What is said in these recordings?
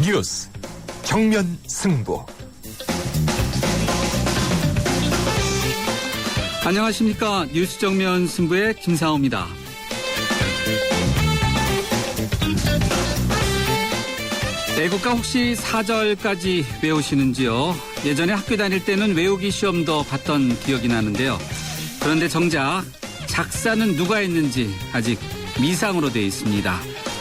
뉴스 정면 승부. 안녕하십니까. 뉴스 정면 승부의 김상호입니다. 애국가 혹시 4절까지 외우시는지요? 예전에 학교 다닐 때는 외우기 시험도 봤던 기억이 나는데요. 그런데 정작 작사는 누가 했는지 아직 미상으로 되어 있습니다.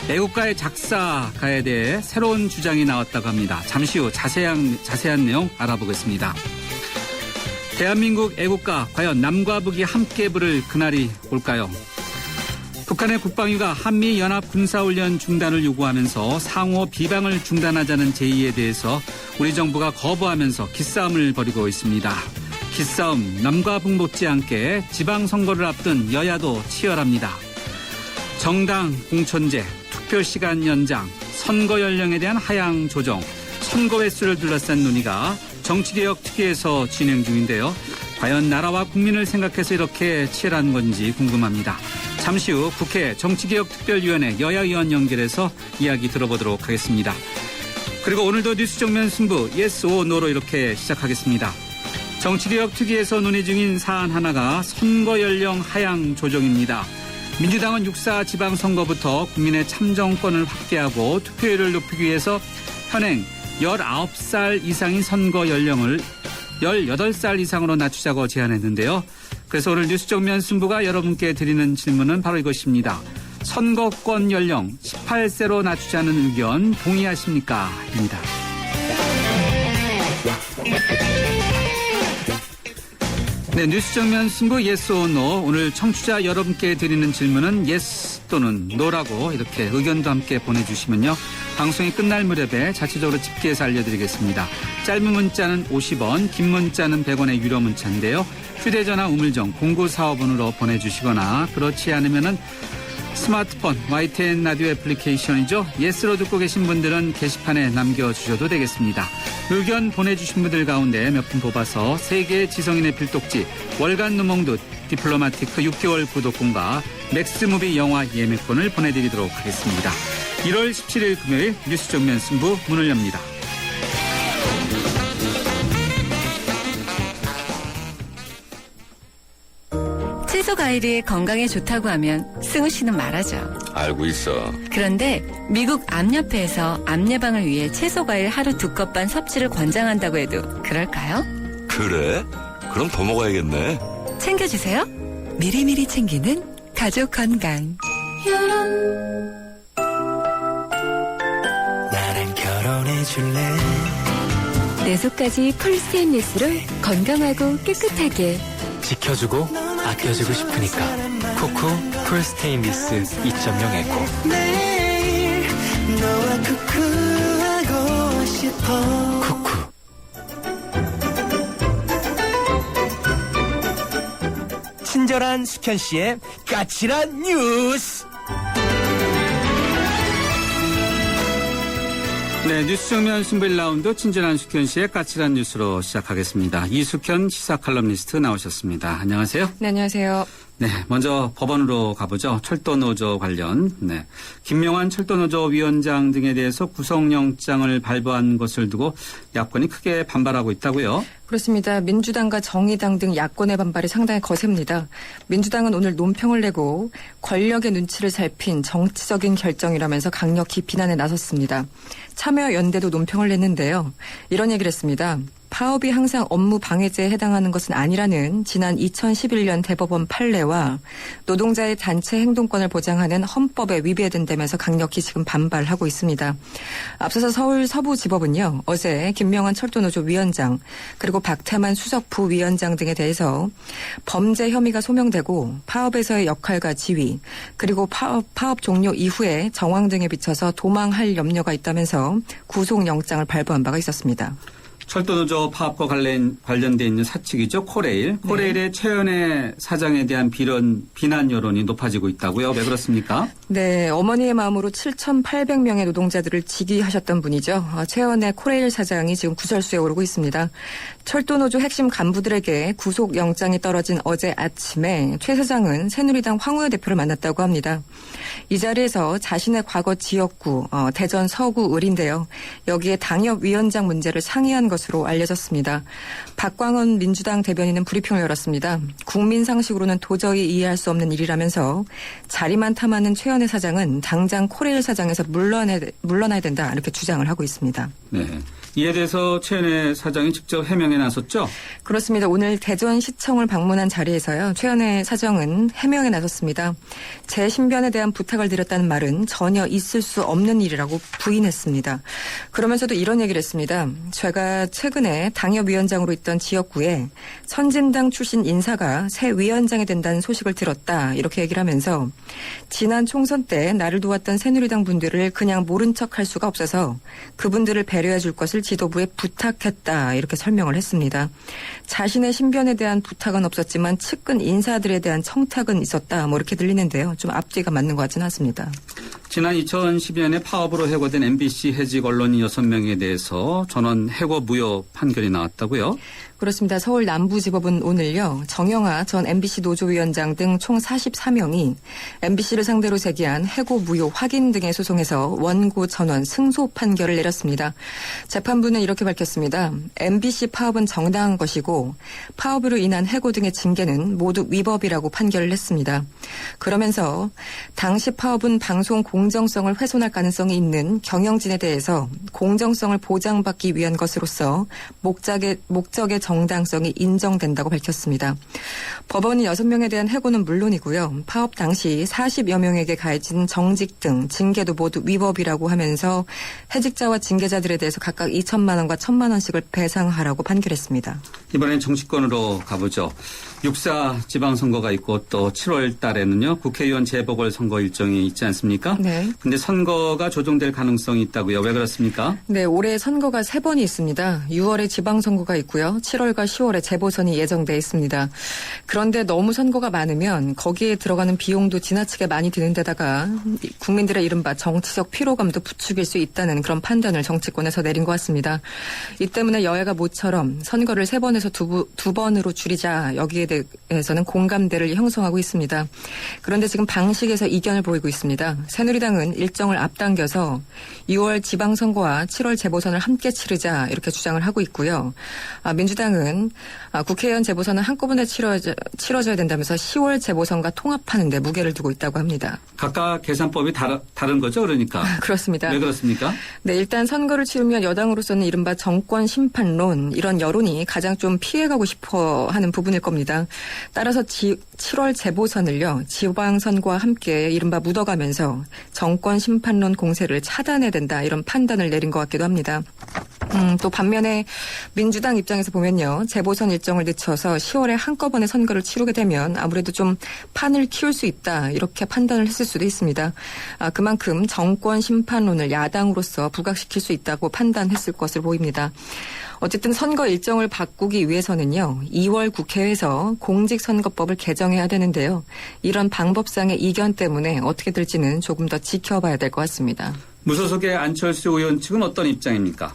애국가의 작사가에 대해 새로운 주장이 나왔다고 합니다. 잠시 후 자세한 내용 알아보겠습니다. 대한민국 애국가 과연 남과 북이 함께 부를 그날이 올까요? 북한의 국방위가 한미연합 군사훈련 중단을 요구하면서 상호 비방을 중단하자는 제의에 대해서 우리 정부가 거부하면서 기싸움을 벌이고 있습니다. 기싸움 남과 북 못지않게 지방선거를 앞둔 여야도 치열합니다. 정당 공천제, 투표시간 연장, 선거 연령에 대한 하향 조정, 선거 횟수를 둘러싼 논의가 정치개혁 특위에서 진행 중인데요. 과연 나라와 국민을 생각해서 이렇게 치열한 건지 궁금합니다. 잠시 후 국회 정치개혁특별위원회 여야 의원 연결해서 이야기 들어보도록 하겠습니다. 그리고 오늘도 뉴스 정면 승부 yes or no로 이렇게 시작하겠습니다. 정치개혁 특위에서 논의 중인 사안 하나가 선거 연령 하향 조정입니다. 민주당은 6.4 지방선거부터 국민의 참정권을 확대하고 투표율을 높이기 위해서 현행 19살 이상인 선거 연령을 18살 이상으로 낮추자고 제안했는데요. 그래서 오늘 뉴스 정면 승부가 여러분께 드리는 질문은 바로 이것입니다. 선거권 연령 18세로 낮추자는 의견 동의하십니까? 입니다. 네, 뉴스 정면 승부 yes or no. 오늘 청취자 여러분께 드리는 질문은 yes 또는 no라고 이렇게 의견도 함께 보내주시면요. 방송이 끝날 무렵에 자체적으로 집계해서 알려드리겠습니다. 짧은 문자는 50원, 긴 문자는 100원의 유료 문자인데요. 휴대전화 우물정 0945번으로 보내주시거나 그렇지 않으면은 스마트폰 YTN 라디오 애플리케이션이죠. 예스로 듣고 계신 분들은 게시판에 남겨주셔도 되겠습니다. 의견 보내주신 분들 가운데 몇 분 뽑아서 세계 지성인의 필독지 월간 누몽드 디플로마티크 6개월 구독권과 맥스무비 영화 예매권을 보내드리도록 하겠습니다. 1월 17일 금요일 뉴스 정면 승부 문을 엽니다. 채소 과일이 건강에 좋다고 하면 승우 씨는 말하죠. 알고 있어. 그런데 미국 암협회에서 암 예방을 위해 채소 과일 하루 2컵 반 섭취를 권장한다고 해도 그럴까요? 그래? 그럼 더 먹어야겠네. 챙겨주세요. 미리미리 챙기는 가족 건강. 나랑 결혼해줄래? 내 속까지 풀 스테인리스로 건강하고 깨끗하게 지켜주고 아껴주고 싶으니까 쿠쿠 풀 스테인리스 2.0 에코. 매일 너와 쿠쿠하고 싶어. 쿠쿠. 친절한 숙현 씨의 까칠한 뉴스. 네, 뉴스 정면 승부 1라운드 친절한 숙현 씨의 까칠한 뉴스로 시작하겠습니다. 이숙현 시사 칼럼니스트 나오셨습니다. 안녕하세요. 네, 안녕하세요. 네, 먼저 법원으로 가보죠. 철도노조 관련. 네, 김명환 철도노조 위원장 등에 대해서 구속영장을 발부한 것을 두고 야권이 크게 반발하고 있다고요? 그렇습니다. 민주당과 정의당 등 야권의 반발이 상당히 거셉니다. 민주당은 오늘 논평을 내고 권력의 눈치를 살핀 정치적인 결정이라면서 강력히 비난에 나섰습니다. 참여연대도 논평을 냈는데요. 이런 얘기를 했습니다. 파업이 항상 업무 방해죄에 해당하는 것은 아니라는 지난 2011년 대법원 판례와 노동자의 단체 행동권을 보장하는 헌법에 위배된다면서 강력히 지금 반발하고 있습니다. 앞서서 서울 서부지법은요. 어제 김명환 철도노조 위원장 그리고 박태만 수석 부위원장 등에 대해서 범죄 혐의가 소명되고 파업에서의 역할과 지위 그리고 파업 종료 이후에 정황 등에 비춰서 도망할 염려가 있다면서 구속영장을 발부한 바가 있었습니다. 철도노조 파업과 관련돼 있는 사측이죠. 코레일. 코레일의 최연애 사장에 대한 비난 여론이 높아지고 있다고요. 왜 그렇습니까? 네, 어머니의 마음으로 7,800명의 노동자들을 직위하셨던 분이죠. 최연애 코레일 사장이 지금 구설수에 오르고 있습니다. 철도노조 핵심 간부들에게 구속영장이 떨어진 어제 아침에 최 사장은 새누리당 황우여 대표를 만났다고 합니다. 이 자리에서 자신의 과거 지역구 대전 서구 을인데요. 여기에 당협위원장 문제를 상의한 것으로 알려졌습니다. 박광원 민주당 대변인은 브리핑을 열었습니다. 국민 상식으로는 도저히 이해할 수 없는 일이라면서 자리만 탐하는 최연애 사장은 당장 코레일 사장에서 물러나야 된다 이렇게 주장을 하고 있습니다. 네. 이에 대해서 최연애 사장이 직접 해명에 나섰죠? 그렇습니다. 오늘 대전시청을 방문한 자리에서요. 최연애 사장은 해명에 나섰습니다. 제 신변에 대한 부탁을 드렸다는 말은 전혀 있을 수 없는 일이라고 부인했습니다. 그러면서도 이런 얘기를 했습니다. 제가 최근에 당협위원장으로 있던 지역구에 선진당 출신 인사가 새 위원장이 된다는 소식을 들었다. 이렇게 얘기를 하면서 지난 총선 때 나를 도왔던 새누리당 분들을 그냥 모른 척할 수가 없어서 그분들을 배려해 줄 것을 지도부에 부탁했다. 이렇게 설명을 했습니다. 자신의 신변에 대한 부탁은 없었지만 측근 인사들에 대한 청탁은 있었다. 뭐 이렇게 들리는데요. 좀 앞뒤가 맞는 것 같지는 않습니다. 지난 2012년에 파업으로 해고된 MBC 해직 언론인 6명에 대해서 전원 해고 무효 판결이 나왔다고요? 그렇습니다. 서울 남부지법은 오늘요. 정영아 전 MBC 노조위원장 등 총 44명이 MBC를 상대로 제기한 해고 무효 확인 등의 소송에서 원고 전원 승소 판결을 내렸습니다. 재판부는 이렇게 밝혔습니다. MBC 파업은 정당한 것이고 파업으로 인한 해고 등의 징계는 모두 위법이라고 판결을 했습니다. 그러면서 당시 파업은 방송 공정성을 훼손할 가능성이 있는 경영진에 대해서 공정성을 보장받기 위한 것으로서 목적의 정당성이 인정된다고 밝혔습니다. 법원이 6명에 대한 해고는 물론이고요. 파업 당시 40여 명에게 가해진 정직 등 징계도 모두 위법이라고 하면서 해직자와 징계자들에 대해서 각각 2천만 원과 1,000만 원씩을 배상하라고 판결했습니다. 이번엔 정치권으로 가보죠. 6.4 지방선거가 있고 또 7월 달에는요. 국회의원 재보궐선거 일정이 있지 않습니까? 네. 근데 선거가 조정될 가능성이 있다고요. 왜 그렇습니까? 네, 올해 선거가 3번이 있습니다. 6월에 지방선거가 있고요. 7월과 10월에 재보선이 예정돼 있습니다. 그런데 너무 선거가 많으면 거기에 들어가는 비용도 지나치게 많이 드는 데다가 국민들의 이른바 정치적 피로감도 부추길 수 있다는 그런 판단을 정치권에서 내린 것 같습니다. 이 때문에 여야가 모처럼 선거를 3번에서 2번으로 줄이자 여기에 대해서는 공감대를 형성하고 있습니다. 그런데 지금 방식에서 이견을 보이고 있습니다. 새누리당은 일정을 앞당겨서 6월 지방선거와 7월 재보선을 함께 치르자 이렇게 주장을 하고 있고요. 민주당은 국회의원 재보선은 한꺼번에 치러져야 된다면서 10월 재보선과 통합하는 데 무게를 두고 있다고 합니다. 각각 계산법이 다른 거죠, 그러니까? 그렇습니다. 왜 그렇습니까? 네, 일단 선거를 치르면 여당으로서는 이른바 정권 심판론 이런 여론이 가장 좀 피해가고 싶어 하는 부분일 겁니다. 따라서 7월 재보선을요. 지방선거와 함께 이른바 묻어가면서 정권 심판론 공세를 차단해야 된다 이런 판단을 내린 것 같기도 합니다. 또 반면에 민주당 입장에서 보면요. 재보선 일정을 늦춰서 10월에 한꺼번에 선거를 치르게 되면 아무래도 좀 판을 키울 수 있다 이렇게 판단을 했을 수도 있습니다. 그만큼 정권 심판론을 야당으로서 부각시킬 수 있다고 판단했을 것으로 보입니다. 어쨌든 선거 일정을 바꾸기 위해서는요. 2월 국회에서 공직선거법을 개정해야 되는데요. 이런 방법상의 이견 때문에 어떻게 될지는 조금 더 지켜봐야 될 것 같습니다. 무소속의 안철수 의원 측은 어떤 입장입니까?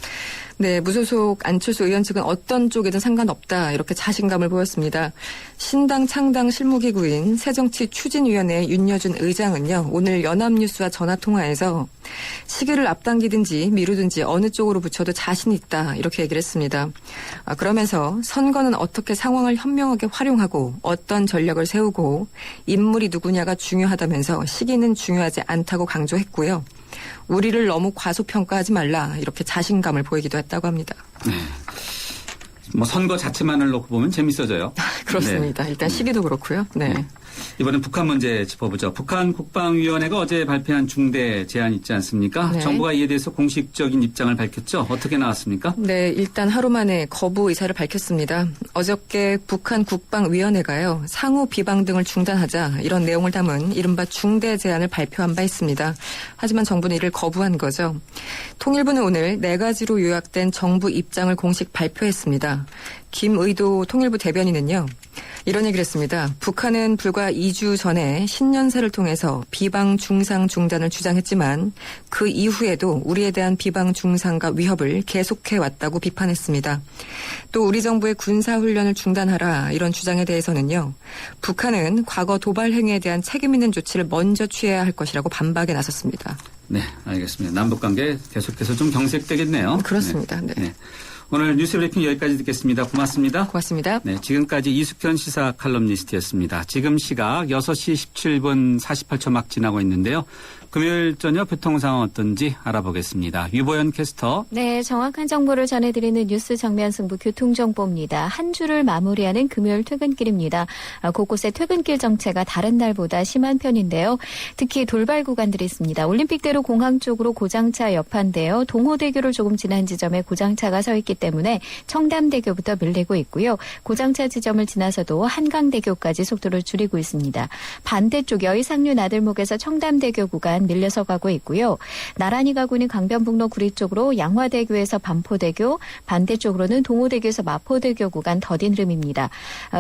네, 무소속 안철수 의원 측은 어떤 쪽에든 상관없다 이렇게 자신감을 보였습니다. 신당 창당 실무기구인 새정치추진위원회 윤여준 의장은요. 오늘 연합뉴스와 전화통화에서 시기를 앞당기든지 미루든지 어느 쪽으로 붙여도 자신 있다 이렇게 얘기를 했습니다. 그러면서 선거는 어떻게 상황을 현명하게 활용하고 어떤 전략을 세우고 인물이 누구냐가 중요하다면서 시기는 중요하지 않다고 강조했고요. 우리를 너무 과소평가하지 말라 이렇게 자신감을 보이기도 했다고 합니다. 네. 뭐 선거 자체만을 놓고 보면 재밌어져요. 그렇습니다. 네. 일단 시기도 그렇고요. 네. 이번엔 북한 문제 짚어보죠. 북한 국방위원회가 어제 발표한 중대 제안 있지 않습니까? 네. 정부가 이에 대해서 공식적인 입장을 밝혔죠. 어떻게 나왔습니까? 네, 일단 하루 만에 거부 의사를 밝혔습니다. 어저께 북한 국방위원회가요, 상호 비방 등을 중단하자 이런 내용을 담은 이른바 중대 제안을 발표한 바 있습니다. 하지만 정부는 이를 거부한 거죠. 통일부는 오늘 4가지로 요약된 정부 입장을 공식 발표했습니다. 김의도 통일부 대변인은요, 이런 얘기를 했습니다. 북한은 불과 2주 전에 신년사를 통해서 비방 중상 중단을 주장했지만 그 이후에도 우리에 대한 비방 중상과 위협을 계속해 왔다고 비판했습니다. 또 우리 정부의 군사훈련을 중단하라 이런 주장에 대해서는요, 북한은 과거 도발 행위에 대한 책임 있는 조치를 먼저 취해야 할 것이라고 반박에 나섰습니다. 네, 알겠습니다. 남북관계 계속해서 좀 경색되겠네요. 그렇습니다. 네. 네. 오늘 뉴스 브리핑 여기까지 듣겠습니다. 고맙습니다. 고맙습니다. 네, 지금까지 이숙현 시사 칼럼니스트였습니다. 지금 시각 6시 17분 48초 막 지나고 있는데요. 금요일 저녁 교통 상황 어떤지 알아보겠습니다. 유보연 캐스터. 네, 정확한 정보를 전해드리는 뉴스 정면 승부 교통정보입니다. 한 주를 마무리하는 금요일 퇴근길입니다. 곳곳에 퇴근길 정체가 다른 날보다 심한 편인데요. 특히 돌발 구간들이 있습니다. 올림픽대로 공항 쪽으로 고장차 여파인데요. 동호대교를 조금 지난 지점에 고장차가 서 있기 때문에 청담대교부터 밀리고 있고요. 고장차 지점을 지나서도 한강대교까지 속도를 줄이고 있습니다. 반대쪽 여의상류 나들목에서 청담대교 구간 밀려서 가고 있고요. 나란히 가고 있는 강변북로 구리 쪽으로 양화대교에서 반포대교, 반대쪽으로는 동호대교에서 마포대교 구간 더딘 흐름입니다.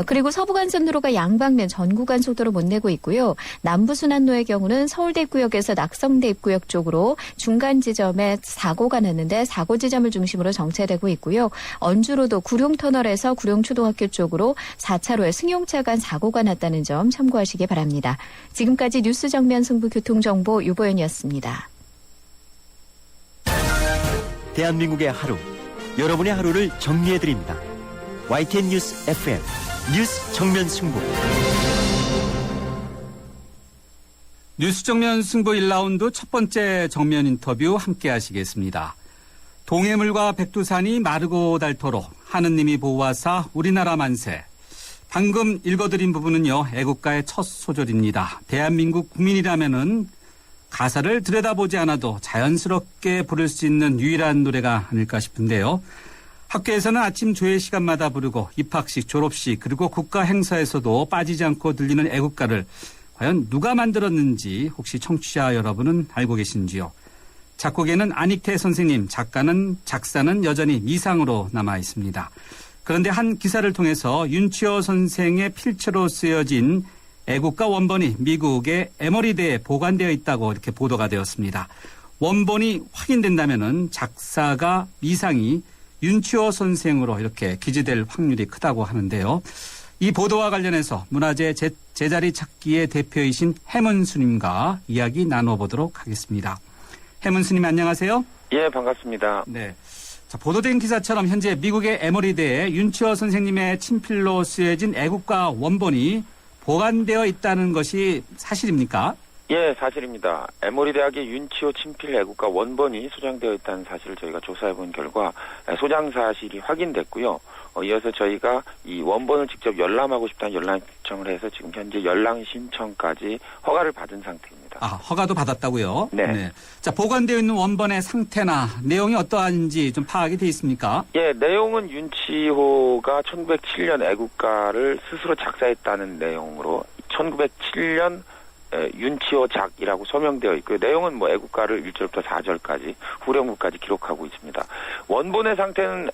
그리고 서부간선도로가 양방면 전 구간 속도로 못 내고 있고요. 남부순환로의 경우는 서울대 입구역에서 낙성대 입구역 쪽으로 중간 지점에 사고가 났는데 사고 지점을 중심으로 정체되고 있고요. 언주로도 구룡터널에서 구룡초등학교 쪽으로 4차로에 승용차 간 사고가 났다는 점 참고하시기 바랍니다. 지금까지 뉴스 정면 승부 교통정보 유보연이었습니다. 대한민국의 하루, 여러분의 하루를 정리해드립니다. YTN 뉴스 FM, 뉴스 정면 승부. 뉴스 정면 승부 1라운드 첫 번째 정면 인터뷰 함께 하시겠습니다. 동해물과 백두산이 마르고 닳도록 하느님이 보호하사 우리나라 만세. 방금 읽어드린 부분은요, 애국가의 첫 소절입니다. 대한민국 국민이라면은 가사를 들여다보지 않아도 자연스럽게 부를 수 있는 유일한 노래가 아닐까 싶은데요. 학교에서는 아침 조회 시간마다 부르고 입학식, 졸업식, 그리고 국가 행사에서도 빠지지 않고 들리는 애국가를 과연 누가 만들었는지 혹시 청취자 여러분은 알고 계신지요? 작곡에는 안익태 선생님, 작사는 여전히 미상으로 남아 있습니다. 그런데 한 기사를 통해서 윤치호 선생의 필체로 쓰여진 애국가 원본이 미국의 에머리대에 보관되어 있다고 이렇게 보도가 되었습니다. 원본이 확인된다면은 작사가 미상이 윤치호 선생으로 이렇게 기재될 확률이 크다고 하는데요. 이 보도와 관련해서 문화재 제자리 찾기의 대표이신 해문 스님과 이야기 나눠보도록 하겠습니다. 해문 스님 안녕하세요. 예, 반갑습니다. 네. 자, 보도된 기사처럼 현재 미국의 에머리대에 윤치호 선생님의 친필로 쓰여진 애국가 원본이 보관되어 있다는 것이 사실입니까? 예, 사실입니다. 에머리 대학의 윤치호 친필 애국가 원본이 소장되어 있다는 사실을 저희가 조사해본 결과 소장 사실이 확인됐고요. 이어서 저희가 이 원본을 직접 열람하고 싶다는 열람 신청을 해서 지금 현재 열람 신청까지 허가를 받은 상태입니다. 아, 허가도 받았다고요? 네. 자, 보관되어 있는 원본의 상태나 내용이 어떠한지 좀 파악이 돼 있습니까? 예, 내용은 윤치호가 1907년 애국가를 스스로 작사했다는 내용으로 1907년 윤치호작이라고 서명되어 있고요. 내용은 애국가를 1절부터 4절까지 후렴구까지 기록하고 있습니다. 원본의 상태는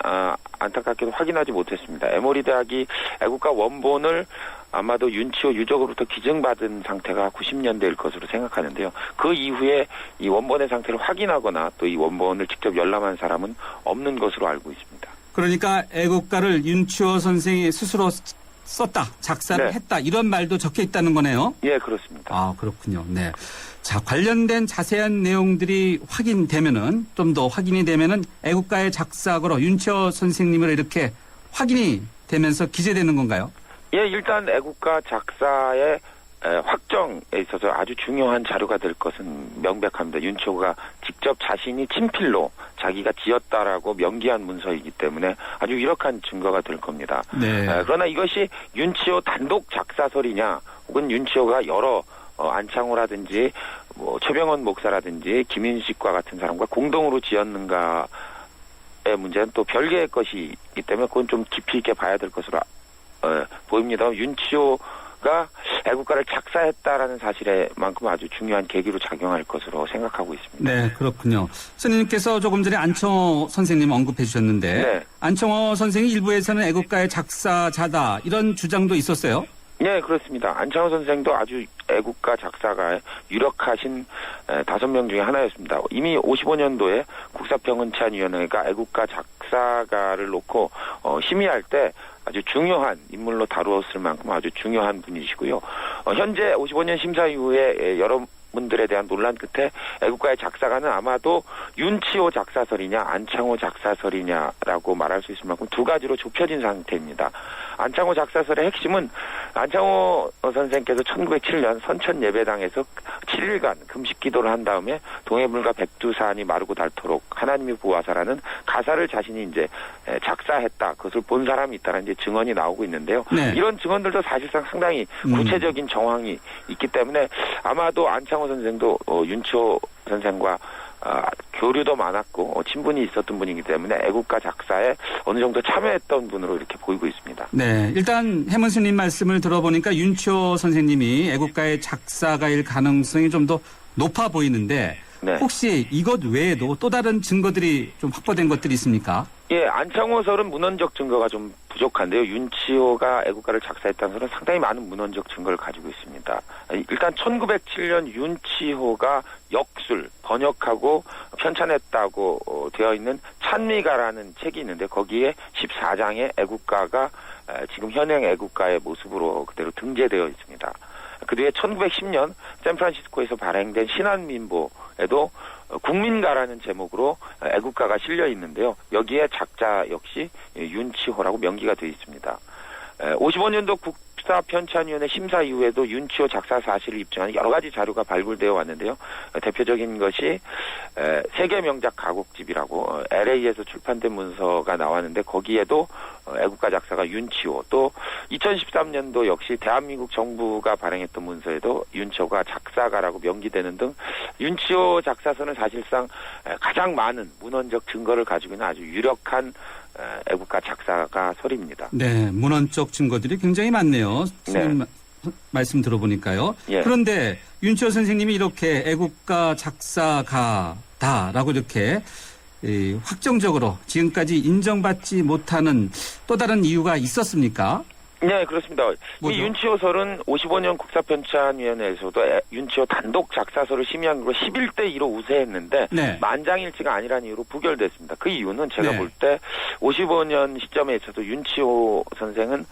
안타깝게도 확인하지 못했습니다. 에머리 대학이 애국가 원본을 아마도 윤치호 유적으로부터 기증받은 상태가 90년대일 것으로 생각하는데요. 그 이후에 이 원본의 상태를 확인하거나 또 이 원본을 직접 열람한 사람은 없는 것으로 알고 있습니다. 그러니까 애국가를 윤치호 선생이 스스로 썼다, 작사를 네. 했다, 이런 말도 적혀 있다는 거네요? 예, 그렇습니다. 아, 그렇군요. 네. 자, 관련된 자세한 내용들이 확인되면은, 좀 더 확인이 되면은 애국가의 작사가로 윤치호 선생님을 이렇게 확인이 되면서 기재되는 건가요? 예, 일단 애국가 작사의 확정에 있어서 아주 중요한 자료가 될 것은 명백합니다. 윤치호가 직접 자신이 친필로 자기가 지었다라고 명기한 문서이기 때문에 아주 유력한 증거가 될 겁니다. 네. 그러나 이것이 윤치호 단독 작사설이냐 혹은 윤치호가 여러 안창호라든지 뭐 최병원 목사라든지 김인식과 같은 사람과 공동으로 지었는가의 문제는 또 별개의 것이기 때문에 그건 좀 깊이 있게 봐야 될 것으로 보입니다. 윤치호가 애국가를 작사했다라는 사실에만큼 아주 중요한 계기로 작용할 것으로 생각하고 있습니다. 네, 그렇군요. 선생님께서 조금 전에 안창호 선생님 언급해 주셨는데 네. 안창호 선생이 일부에서는 애국가의 작사자다 이런 주장도 있었어요? 네, 그렇습니다. 안창호 선생도 아주 애국가 작사가의 유력하신 5명 중에 하나였습니다. 이미 55년도에 국사평은찬위원회가 애국가 작사가를 놓고 심의할 때 아주 중요한 인물로 다루었을 만큼 아주 중요한 분이시고요. 현재 55년 심사 이후에 여러분들에 대한 논란 끝에 애국가의 작사가는 아마도 윤치호 작사설이냐 안창호 작사설이냐라고 말할 수 있을 만큼 두 가지로 좁혀진 상태입니다. 안창호 작사설의 핵심은 안창호 선생께서 1907년 선천 예배당에서 7일간 금식 기도를 한 다음에 동해물과 백두산이 마르고 닳도록 하나님이 보호하사라는 가사를 자신이 이제 작사했다. 그것을 본 사람이 있다는 이제 증언이 나오고 있는데요. 네. 이런 증언들도 사실상 상당히 구체적인 정황이 있기 때문에 아마도 안창호 선생도 윤치호 선생과 교류도 많았고 친분이 있었던 분이기 때문에 애국가 작사에 어느 정도 참여했던 분으로 이렇게 보이고 있습니다. 네, 일단 해문스님 말씀을 들어보니까 윤치호 선생님이 애국가의 작사가일 가능성이 좀 더 높아 보이는데 네. 혹시 이것 외에도 또 다른 증거들이 좀 확보된 것들이 있습니까? 예, 안창호설은 문헌적 증거가 좀 부족한데요. 윤치호가 애국가를 작사했다는 설은 상당히 많은 문헌적 증거를 가지고 있습니다. 일단 1907년 윤치호가 역술, 번역하고 편찬했다고 되어 있는 찬미가라는 책이 있는데 거기에 14장의 애국가가 지금 현행 애국가의 모습으로 그대로 등재되어 있습니다. 그 뒤에 1910년 샌프란시스코에서 발행된 신한민보에도 국민가라는 제목으로 애국가가 실려 있는데요. 여기에 작자 역시 윤치호라고 명기가 되어 있습니다. 55년도 국사편찬위원회 심사 이후에도 윤치호 작사 사실을 입증하는 여러 가지 자료가 발굴되어 왔는데요. 대표적인 것이 세계 명작 가곡집이라고 LA에서 출판된 문서가 나왔는데 거기에도 애국가 작사가 윤치호, 또 2013년도 역시 대한민국 정부가 발행했던 문서에도 윤치호가 작사가라고 명기되는 등 윤치호 작사서는 사실상 가장 많은 문헌적 증거를 가지고 있는 아주 유력한 애국가 작사가 설입니다. 네, 문헌적 증거들이 굉장히 많네요. 선생님 말씀 들어보니까요. 예. 그런데 윤치호 선생님이 이렇게 애국가 작사가다라고 이렇게 확정적으로 지금까지 인정받지 못하는 또 다른 이유가 있었습니까? 네, 그렇습니다. 뭐죠? 이 윤치호설은 55년 국사편찬위원회에서도 윤치호 단독 작사설을 심의한 걸로 11대 2로 우세했는데 네. 만장일치가 아니라는 이유로 부결됐습니다. 그 이유는 제가 네. 볼 때 55년 시점에 있어서 윤치호 선생은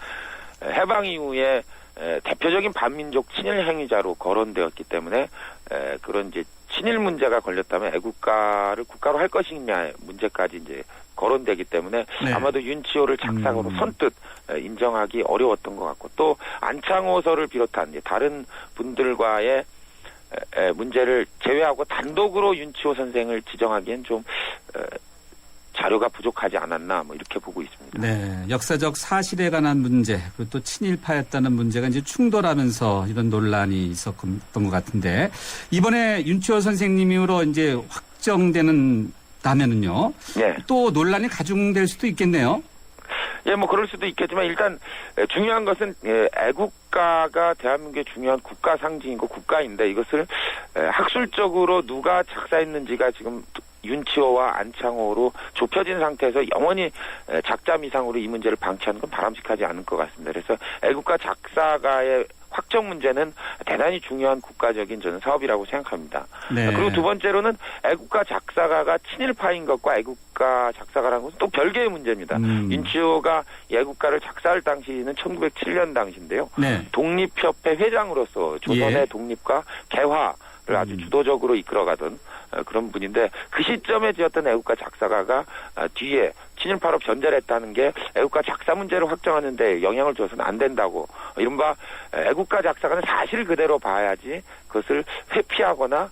해방 이후에 대표적인 반민족 친일 행위자로 거론되었기 때문에 그런 이제 친일 문제가 걸렸다면 애국가를 국가로 할 것이냐의 문제까지 이제 거론되기 때문에 네. 아마도 윤치호를 작사가로 선뜻 인정하기 어려웠던 것 같고, 또 안창호설을 비롯한 이제 다른 분들과의 문제를 제외하고 단독으로 윤치호 선생을 지정하기엔 좀 자료가 부족하지 않았나 뭐 이렇게 보고 있습니다. 네, 역사적 사실에 관한 문제 그리고 또 친일파였다는 문제가 이제 충돌하면서 이런 논란이 있었던 것 같은데 이번에 윤치호 선생님으로 이제 확정되는다면은요. 네. 또 논란이 가중될 수도 있겠네요. 예, 뭐 그럴 수도 있겠지만 일단 중요한 것은 애국가가 대한민국의 중요한 국가 상징이고 국가인데 이것을 학술적으로 누가 작사했는지가 지금 윤치호와 안창호로 좁혀진 상태에서 영원히 작자미상으로 이 문제를 방치하는 건 바람직하지 않을 것 같습니다. 그래서 애국가 작사가의 확정 문제는 대단히 중요한 국가적인 저는 사업이라고 생각합니다. 네. 그리고 두 번째로는 애국가 작사가가 친일파인 것과 애국가 작사가라는 것은 또 별개의 문제입니다. 윤치호가 애국가를 작사할 당시는 1907년 당시인데요. 네. 독립협회 회장으로서 조선의 예. 독립과 개화를 아주 주도적으로 이끌어가던 그런 분인데 그 시점에 지었던 애국가 작사가가 뒤에 친일파로 변절했다는 게 애국가 작사 문제를 확정하는 데 영향을 줘서는 안 된다고, 이른바 애국가 작사가는 사실 그대로 봐야지 그것을 회피하거나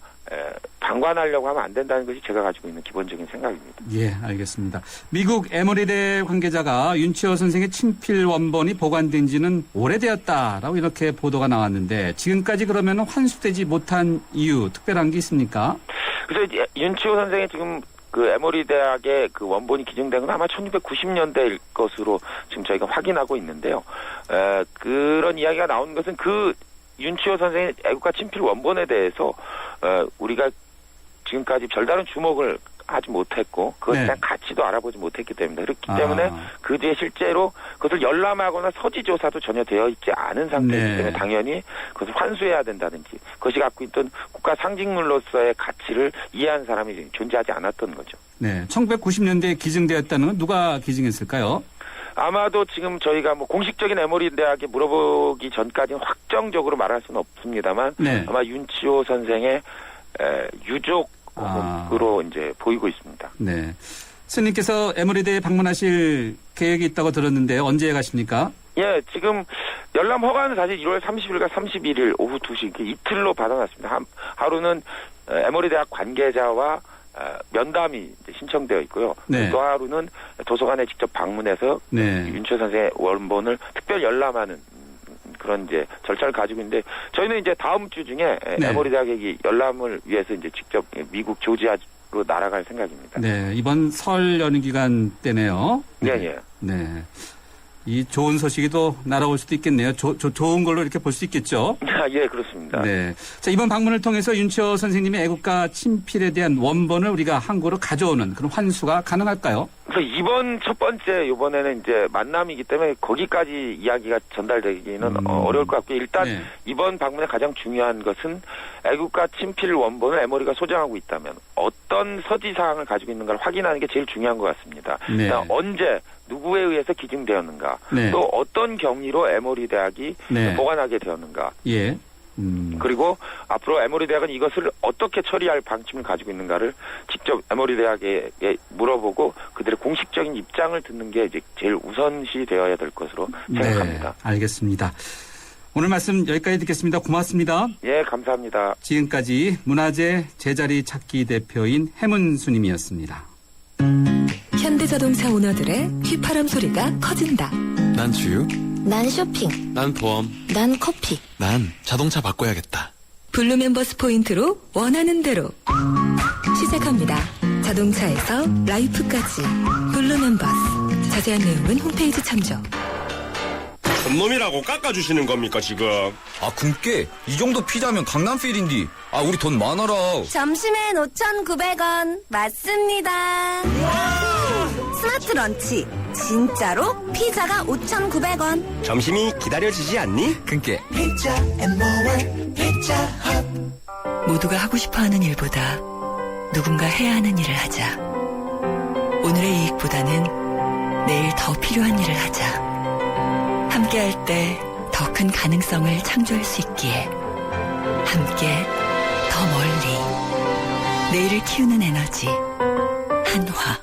방관하려고 하면 안 된다는 것이 제가 가지고 있는 기본적인 생각입니다. 예, 알겠습니다. 미국 에머리대 관계자가 윤치호 선생의 친필 원본이 보관된 지는 오래되었다라고 이렇게 보도가 나왔는데 지금까지 그러면 환수되지 못한 이유 특별한 게 있습니까? 그래서 이제 윤치호 선생의 지금 그 에머리 대학의 그 원본이 기증된 건 아마 1990년대일 것으로 지금 저희가 확인하고 있는데요. 그런 이야기가 나오는 것은 그 윤치호 선생의 애국가 친필 원본에 대해서 우리가 지금까지 별다른 주목을 하지 못했고 그것에 대한 가치도 알아보지 못했기 때문에 그렇기 때문에 그 뒤에 실제로 그것을 열람하거나 서지 조사도 전혀 되어 있지 않은 상태이기 때문에 당연히 그것을 환수해야 된다든지 그것이 갖고 있던 국가 상징물로서의 가치를 이해한 사람이 존재하지 않았던 거죠. 네, 1990년대에 기증되었다는 건 누가 기증했을까요? 아마도 지금 저희가 뭐 공식적인 에머리 대학에 물어보기 전까지는 확정적으로 말할 수는 없습니다만 아마 윤치호 선생의 유족으로 이제 보이고 있습니다. 네. 스님께서 에머리대에 방문하실 계획이 있다고 들었는데 언제 가십니까? 예, 지금 열람 허가는 사실 1월 30일과 31일 오후 2시 이틀로 받아놨습니다. 하루는 에머리 대학 관계자와 면담이 이제 신청되어 있고요. 또 하루는 도서관에 직접 방문해서 윤치호 선생의 원본을 특별 열람하는 그런 이제 절차를 가지고 있는데 저희는 이제 다음 주 중에 에머리 대학의 열람을 위해서 이제 직접 미국 조지아로 날아갈 생각입니다. 네, 이번 설 연휴 기간 때네요. 네. 이 좋은 소식이 또 날아올 수도 있겠네요. 좋은 걸로 이렇게 볼 수 있겠죠. 예, 그렇습니다. 네. 자, 이번 방문을 통해서 윤치호 선생님의 애국가 친필에 대한 원본을 우리가 한국으로 가져오는 그런 환수가 가능할까요? 그래서 이번 첫 번째 이번에는 이제 만남이기 때문에 거기까지 이야기가 전달되기는 어려울 것 같고요. 일단 이번 방문의 가장 중요한 것은 애국가 친필 원본을 에머리가 소장하고 있다면 어떤 서지 사항을 가지고 있는가를 확인하는 게 제일 중요한 것 같습니다. 언제 누구에 의해서 기증되었는가 또 어떤 경위로 에머리 대학이 보관하게 되었는가 그리고 앞으로 에머리 대학은 이것을 어떻게 처리할 방침을 가지고 있는가를 직접 에머리 대학에 물어보고 그들의 공식적인 입장을 듣는 게 이제 제일 우선시 되어야 될 것으로 생각합니다. 알겠습니다. 오늘 말씀 여기까지 듣겠습니다. 고맙습니다. 예, 감사합니다. 지금까지 문화재 제자리 찾기 대표인 해문수님이었습니다. 현대자동차 오너들의 휘파람 소리가 커진다. 난 주유. 난 쇼핑. 난 보험. 난 커피. 난 자동차 바꿔야겠다. 블루멤버스 포인트로 원하는 대로 시작합니다. 자동차에서 라이프까지 블루멤버스. 자세한 내용은 홈페이지 참조. 놈이라고 깎아주시는 겁니까 지금? 아 굶게 이 정도 피자면 강남필인디. 아 우리 돈 많아라. 점심엔 5,900원 맞습니다. 스마트 런치 진짜로 피자가 5,900원. 점심이 기다려지지 않니? 그니까 피자 앤모어 피자 헛. 모두가 하고 싶어하는 일보다 누군가 해야 하는 일을 하자. 오늘의 이익보다는 내일 더 필요한 일을 하자. 함께할 때 더 큰 가능성을 창조할 수 있기에 함께 더 멀리 내일을 키우는 에너지 한화.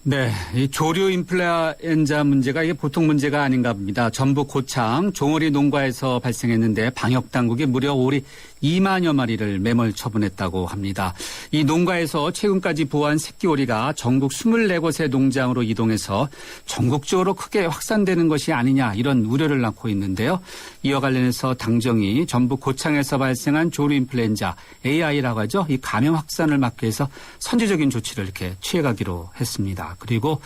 네, 이 조류 인플루엔자 문제가 이게 보통 문제가 아닌가 봅니다. 전북 고창 종오리 농가에서 발생했는데 방역 당국이 무려 오리 2만여 마리를 매몰 처분했다고 합니다. 이 농가에서 최근까지 보호한 새끼 오리가 전국 24곳의 농장으로 이동해서 전국적으로 크게 확산되는 것이 아니냐 이런 우려를 낳고 있는데요. 이와 관련해서 당정이 전북 고창에서 발생한 조류 인플루엔자 AI라고 하죠. 이 감염 확산을 막기 위해서 선제적인 조치를 이렇게 취해가기로 했습니다. 그리고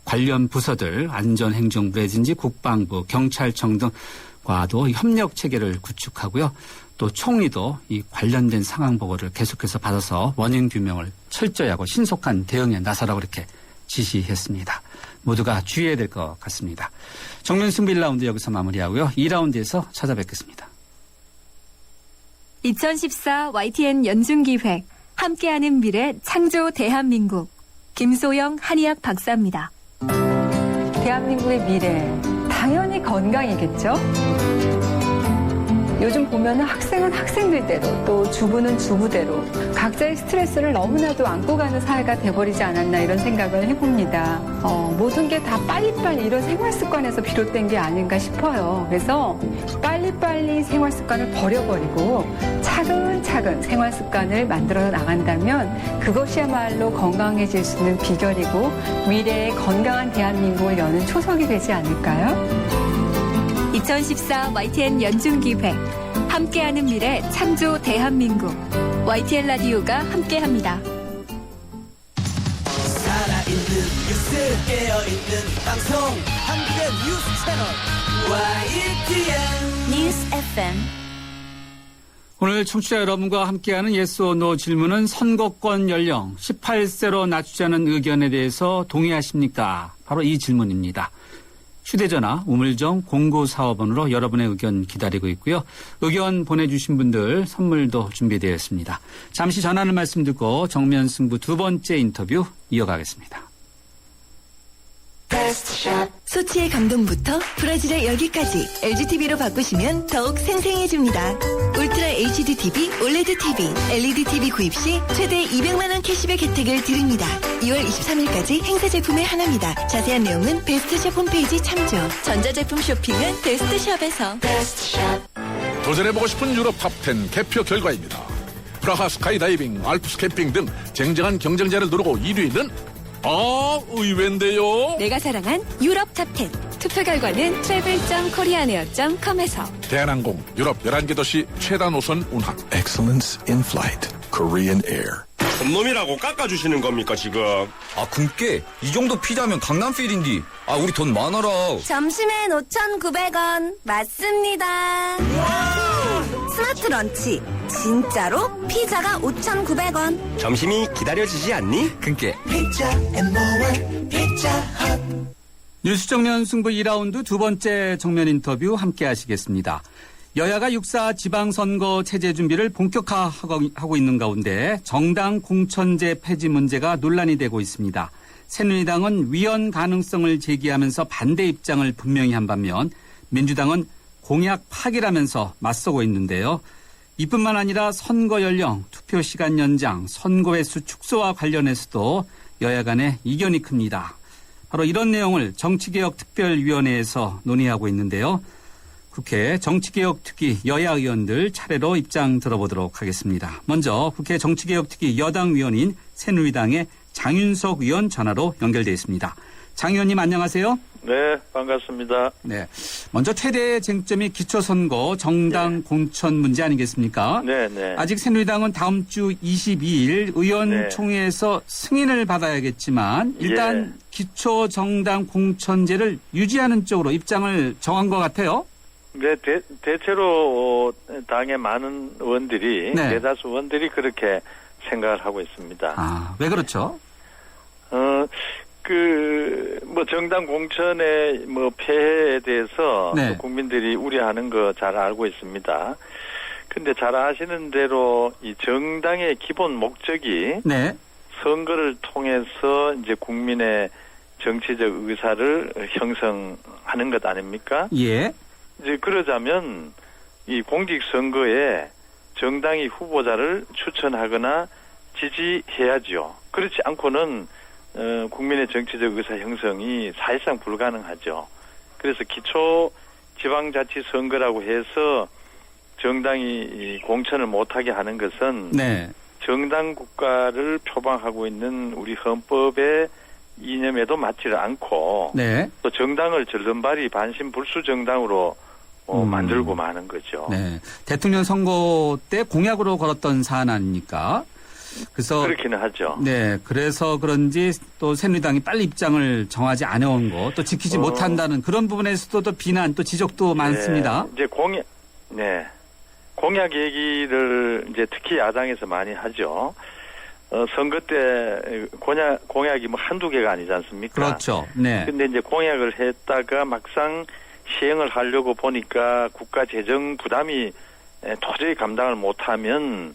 관련 부서들 안전행정부라든지 국방부, 경찰청 등과도 협력 체계를 구축하고요. 또 총리도 이 관련된 상황 보고를 계속해서 받아서 원인 규명을 철저히 하고 신속한 대응에 나서라고 이렇게 지시했습니다. 모두가 주의해야 될 것 같습니다. 정면승부 1라운드 여기서 마무리하고요. 2라운드에서 찾아뵙겠습니다. 2014 YTN 연중기획 함께하는 미래 창조 대한민국 김소영 한의학 박사입니다. 대한민국의 미래 당연히 건강이겠죠? 요즘 보면은 학생은 학생들대로 또 주부는 주부대로 각자의 스트레스를 너무나도 안고 가는 사회가 돼버리지 않았나 이런 생각을 해봅니다. 모든 게 다 빨리빨리 이런 생활 습관에서 비롯된 게 아닌가 싶어요. 그래서 빨리빨리 생활 습관을 버려버리고 차근차근 생활 습관을 만들어 나간다면 그것이야말로 건강해질 수 있는 비결이고 미래의 건강한 대한민국을 여는 초석이 되지 않을까요? 2014 YTN 연중기획 함께하는 미래 창조 대한민국 YTN 라디오가 함께합니다. 살아있는 뉴스 깨어있는 방송 한국의 뉴스 채널 YTN 뉴스 FM. 오늘 청취자 여러분과 함께하는 yes or no 질문은 선거권 연령 18세로 낮추자는 의견에 대해서 동의하십니까? 바로 이 질문입니다. 휴대전화 우물정 0945번으로 여러분의 의견 기다리고 있고요. 의견 보내주신 분들 선물도 준비되어 있습니다. 잠시 전하는 말씀 듣고 정면 승부 두 번째 인터뷰 이어가겠습니다. 소치의 감동부터 브라질의 열기까지 LGTV로 바꾸시면 더욱 생생해집니다. 울트라 HD TV, OLED TV, LED TV 구입 시 최대 200만 원 캐시백 혜택을 드립니다. 2월 23일까지 행사 제품의 하나입니다. 자세한 내용은 베스트샵 홈페이지 참조. 전자제품 쇼핑은 베스트샵에서. 도전해보고 싶은 유럽 탑10 개표 결과입니다. 프라하 스카이다이빙, 알프스 캠핑 등 쟁쟁한 경쟁자를 누르고 1위는 의외인데요. 내가 사랑한 유럽 탑10 투표 결과는 travel.koreanair.com에서 대한항공 유럽 11개 도시 최다 노선 운항. Excellence in flight. Korean Air. 손놈이라고 깎아주시는 겁니까 지금? 아 금께 이 정도 피자면 강남필인디. 아 우리 돈 많아라. 점심엔 5,900원 맞습니다. 스마트 런치 진짜로 피자가 5,900원. 점심이 기다려지지 않니? 금께 피자 앤 모어 피자 헛. 뉴스 정면 승부 2라운드 두 번째 정면 인터뷰 함께 하시겠습니다. 여야가 6.4 지방선거 체제 준비를 본격화하고 있는 가운데 정당 공천제 폐지 문제가 논란이 되고 있습니다. 새누리당은 위헌 가능성을 제기하면서 반대 입장을 분명히 한 반면 민주당은 공약 파기라면서 맞서고 있는데요. 이뿐만 아니라 선거 연령, 투표 시간 연장, 선거 횟수 축소와 관련해서도 여야 간의 이견이 큽니다. 바로 이런 내용을 정치개혁특별위원회에서 논의하고 있는데요. 국회 정치개혁특위 여야 의원들 차례로 입장 들어보도록 하겠습니다. 먼저 국회 정치개혁특위 여당 위원인 새누리당의 장윤석 의원 전화로 연결돼 있습니다. 장 의원님 안녕하세요. 네, 반갑습니다. 네, 먼저 최대 쟁점이 기초선거 정당 공천 문제 아니겠습니까? 네, 네. 아직 새누리당은 다음 주 22일 의원총회에서 승인을 받아야겠지만 일단 기초 정당 공천제를 유지하는 쪽으로 입장을 정한 것 같아요. 네, 대체로 당의 많은 의원들이 대다수 의원들이 그렇게 생각을 하고 있습니다. 아, 왜 그렇죠? 정당 공천의 폐해에 대해서 국민들이 우려하는 거 잘 알고 있습니다. 근데 잘 아시는 대로 이 정당의 기본 목적이 선거를 통해서 이제 국민의 정치적 의사를 형성하는 것 아닙니까? 예. 이제 그러자면 이 공직선거에 정당이 후보자를 추천하거나 지지해야죠. 그렇지 않고는 국민의 정치적 의사 형성이 사실상 불가능하죠. 그래서 기초 지방자치선거라고 해서 정당이 공천을 못하게 하는 것은 정당 국가를 표방하고 있는 우리 헌법의 이념에도 맞지를 않고 또 정당을 절름발이 반신불수 정당으로 만들고 마는 거죠. 네, 대통령 선거 때 공약으로 걸었던 사안 아닙니까? 그래서 그렇기는 하죠. 네, 그래서 그런지 또 새누리당이 빨리 입장을 정하지 않아온 거, 또 지키지 못한다는 그런 부분에서도 또 비난, 또 지적도 많습니다. 이제 공약 얘기를 이제 특히 야당에서 많이 하죠. 선거 때 공약이 한두 개가 아니지 않습니까? 그렇죠. 네. 근데 이제 공약을 했다가 막상 시행을 하려고 보니까 국가 재정 부담이 도저히 감당을 못하면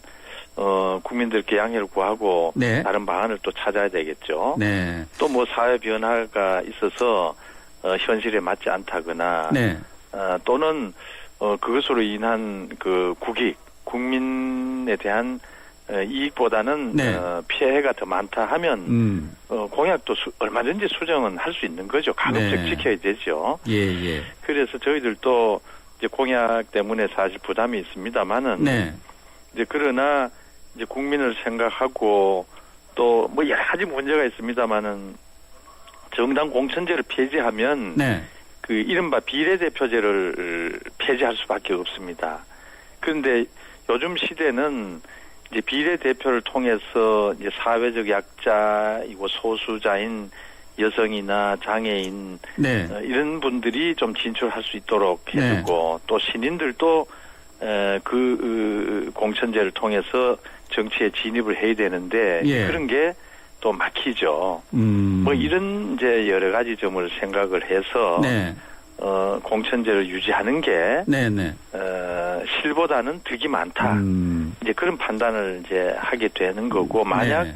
국민들께 양해를 구하고 다른 방안을 또 찾아야 되겠죠. 또 사회 변화가 있어서 현실에 맞지 않다거나 또는 그것으로 인한 그 국민에 대한 이익보다는 네. 피해가 더 많다 하면 공약도 얼마든지 수정은 할 수 있는 거죠. 가급적 네. 지켜야 되죠. 예. 그래서 저희들도 이제 공약 때문에 사실 부담이 있습니다만은 네. 이제 그러나 이제 국민을 생각하고 또 뭐 여러 가지 문제가 있습니다만은 정당 공천제를 폐지하면 네. 그 이른바 비례대표제를 폐지할 수밖에 없습니다. 그런데 요즘 시대는 이제 비례대표를 통해서 이제 사회적 약자이고 소수자인 여성이나 장애인 네. 이런 분들이 좀 진출할 수 있도록 해주고 또 신인들도 그 공천제를 통해서 정치에 진입을 해야 되는데 예. 그런 게 또 막히죠. 뭐 이런 이제 여러 가지 점을 생각을 해서 네. 공천제를 유지하는 게 실보다는 득이 많다. 이제 그런 판단을 이제 하게 되는 거고 만약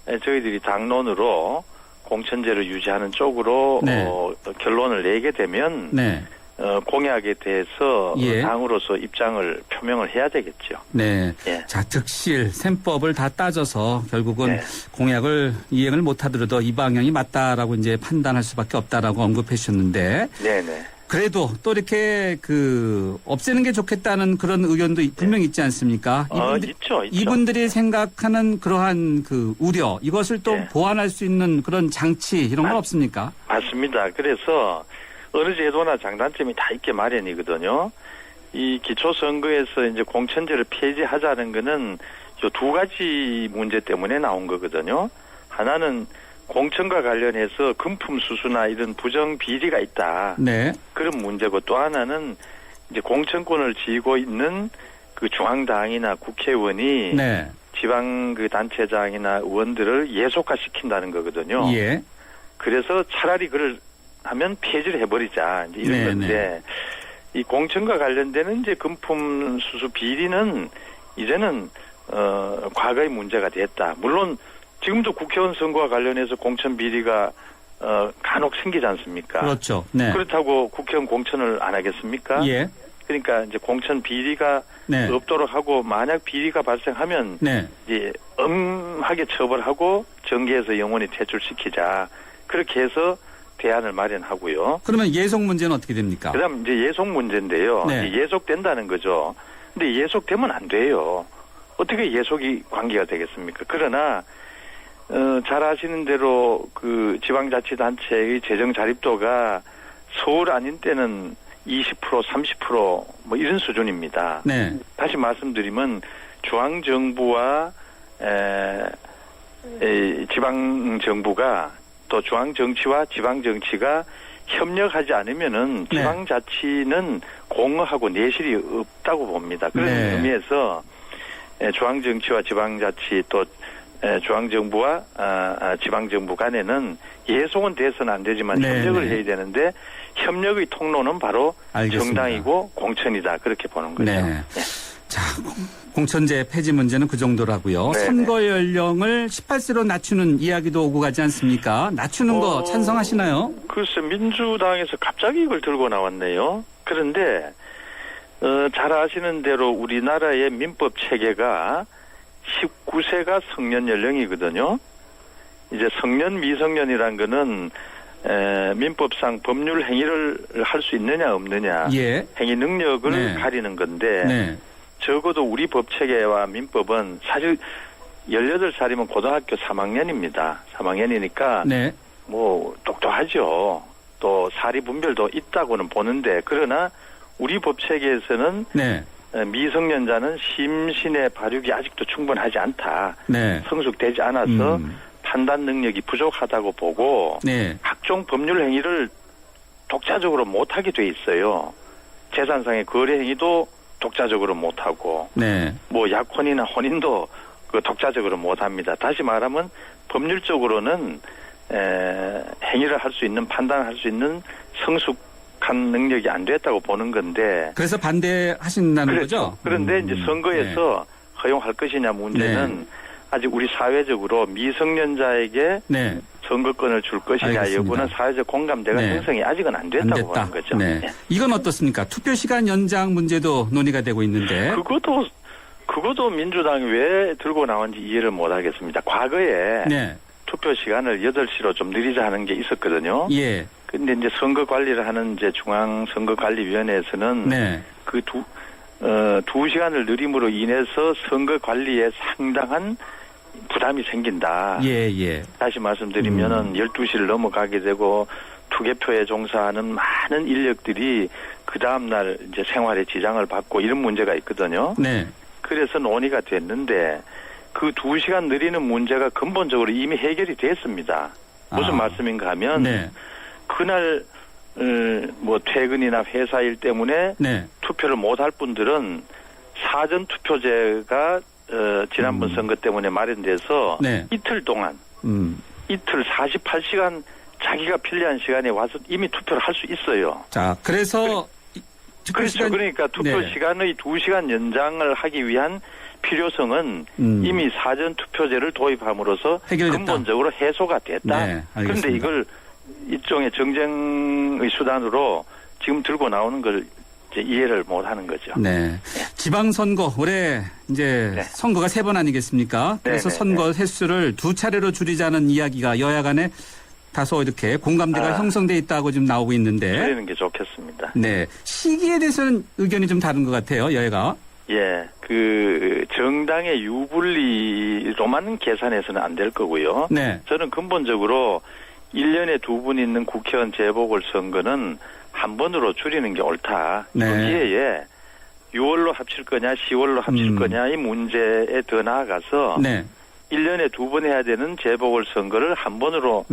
저희들이 당론으로 공천제를 유지하는 쪽으로 결론을 내게 되면 공약에 대해서 당으로서 입장을 표명을 해야 되겠죠. 네. 예. 자, 득실, 셈법을 다 따져서 결국은 공약을 이행을 못하더라도 이 방향이 맞다라고 이제 판단할 수밖에 없다라고 언급해 주셨는데. 네네. 그래도 또 이렇게 없애는 게 좋겠다는 그런 의견도 분명히 있지 않습니까? 있죠. 이분들이 생각하는 그러한 우려, 이것을 또 보완할 수 있는 그런 장치 이런 건 없습니까? 맞습니다. 그래서 어느 제도나 장단점이 다 있게 마련이거든요. 이 기초선거에서 이제 공천제를 폐지하자는 거는 요 두 가지 문제 때문에 나온 거거든요. 하나는 공천과 관련해서 금품 수수나 이런 부정 비리가 있다. 네. 그런 문제고 또 하나는 이제 공천권을 쥐고 있는 그 중앙당이나 국회의원이 지방 그 단체장이나 의원들을 예속화시킨다는 거거든요. 예. 그래서 차라리 그를 하면 폐지를 해버리자 이제 이런 건데 이 공천과 관련되는 이제 금품 수수 비리는 이제는 과거의 문제가 됐다. 물론 지금도 국회의원 선거와 관련해서 공천 비리가 간혹 생기지 않습니까? 그렇죠. 네. 그렇다고 국회의원 공천을 안 하겠습니까? 예. 그러니까 이제 공천 비리가 없도록 하고 만약 비리가 발생하면 이제 엄하게 처벌하고 정계에서 영원히 퇴출시키자. 그렇게 해서 대안을 마련하고요. 그러면 예속 문제는 어떻게 됩니까? 그다음 이제 예속 문제인데요. 예속된다는 거죠. 근데 예속되면 안 돼요. 어떻게 예속이 관계가 되겠습니까? 그러나 잘 아시는 대로 그 지방자치단체의 재정 자립도가 서울 아닌 때는 20% 30% 뭐 이런 수준입니다. 다시 말씀드리면 중앙정부와 지방정부가 또 중앙정치와 지방정치가 협력하지 않으면은 지방자치는 공허하고 내실이 없다고 봅니다. 그런 의미에서 중앙정치와 지방자치 또 중앙정부와 지방정부 간에는 예속은 돼서는 안 되지만 협력을 해야 되는데 협력의 통로는 바로 정당이고 공천이다. 그렇게 보는 거죠. 자, 공천제 폐지 문제는 그 정도라고요. 선거 연령을 18세로 낮추는 이야기도 오고 가지 않습니까? 낮추는 거 찬성하시나요? 글쎄 민주당에서 갑자기 이걸 들고 나왔네요. 그런데 잘 아시는 대로 우리나라의 민법 체계가 19세가 성년 연령이거든요. 이제 성년 미성년이란 거는 민법상 법률 행위를 할 수 있느냐 없느냐 행위 능력을 가리는 건데 적어도 우리 법체계와 민법은 사실 18살이면 고등학교 3학년입니다. 3학년이니까 뭐 똑똑하죠. 또 사리 분별도 있다고는 보는데 그러나 우리 법체계에서는 미성년자는 심신의 발육이 아직도 충분하지 않다. 성숙되지 않아서 판단 능력이 부족하다고 보고 각종 법률 행위를 독자적으로 못하게 돼 있어요. 재산상의 거래 행위도 독자적으로 못하고 뭐 약혼이나 혼인도 그 독자적으로 못합니다. 다시 말하면 법률적으로는 행위를 할 수 있는 판단할 수 있는 성숙한 능력이 안 됐다고 보는 건데 그래서 반대하신다는 거죠? 그런데 이제 선거에서 허용할 것이냐 문제는 아직 우리 사회적으로 미성년자에게 선거권을 줄 것이냐 알겠습니다. 여부는 사회적 공감대가 네. 형성이 아직은 안 됐다고 보는 거죠. 네. 이건 어떻습니까? 투표 시간 연장 문제도 논의가 되고 있는데. 그것도 민주당이 왜 들고 나온지 이해를 못 하겠습니다. 과거에 네. 투표 시간을 8시로 좀 느리자 하는 게 있었거든요. 예. 근데 이제 선거 관리를 하는 이제 중앙선거관리위원회에서는 네. 그 2시간을 느림으로 인해서 선거 관리에 상당한 부담이 생긴다. 예. 다시 말씀드리면은 12시를 넘어가게 되고 투개표에 종사하는 많은 인력들이 그 다음날 이제 생활에 지장을 받고 이런 문제가 있거든요. 네. 그래서 논의가 됐는데 그 2시간 느리는 문제가 근본적으로 이미 해결이 됐습니다. 무슨 말씀인가 하면 네. 그날 뭐 퇴근이나 회사 일 때문에 네. 투표를 못할 분들은 사전 투표제가 지난번 선거 때문에 마련돼서 네. 이틀 동안 이틀 48시간 자기가 필요한 시간에 와서 이미 투표를 할 수 있어요. 자, 그래서 투표 그렇죠. 시간... 그러니까 투표 네. 시간의 2시간 연장을 하기 위한 필요성은 이미 사전 투표제를 도입함으로써 해결됐다. 근본적으로 해소가 됐다. 네, 그런데 이걸 일종의 정쟁의 수단으로 지금 들고 나오는 걸 이제 이해를 못 하는 거죠. 네. 지방선거, 올해 이제 선거가 3번 아니겠습니까? 그래서 선거 횟수를 2차례로 줄이자는 이야기가 여야 간에 다소 이렇게 공감대가 형성돼 있다고 지금 나오고 있는데. 줄이는 게 좋겠습니다. 네. 시기에 대해서는 의견이 좀 다른 것 같아요, 여야가. 예, 그 정당의 유불리로만 계산해서는 안 될 거고요. 네. 저는 근본적으로 1년에 2분 있는 국회의원 재보궐선거는 한 번으로 줄이는 게 옳다. 네. 여기에 6월로 합칠 거냐 10월로 합칠 거냐 이 문제에 더 나아가서 네. 1년에 2번 해야 되는 재보궐선거를 한 번으로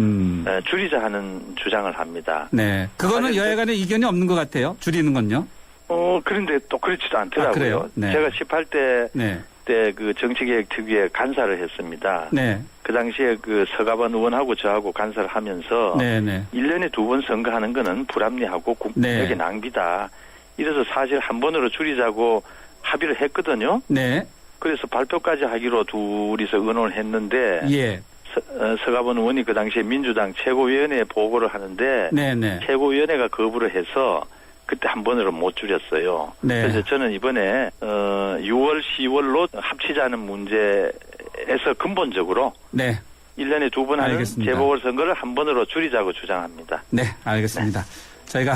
줄이자 하는 주장을 합니다. 네. 그거는 여야 간에 이견이 없는 것 같아요. 줄이는 건요. 그런데 또 그렇지도 않더라고요. 그래요? 네. 제가 18대 네. 때 그 정치개혁 특위에 간사를 했습니다. 네. 그 당시에 그 서가번 의원하고 저하고 간사를 하면서 네. 1년에 2번 선거하는 거는 불합리하고 국력의 낭비다. 이래서 사실 한 번으로 줄이자고 합의를 했거든요. 네. 그래서 발표까지 하기로 둘이서 의논을 했는데 예. 서가번 의원이 그 당시에 민주당 최고위원회에 보고를 하는데 네. 최고위원회가 거부를 해서 그때 한 번으로 못 줄였어요. 네. 그래서 저는 이번에 6월, 10월로 합치자는 문제에서 근본적으로 네. 1년에 2번 하는 알겠습니다. 재보궐선거를 한 번으로 줄이자고 주장합니다. 네, 알겠습니다. 저희가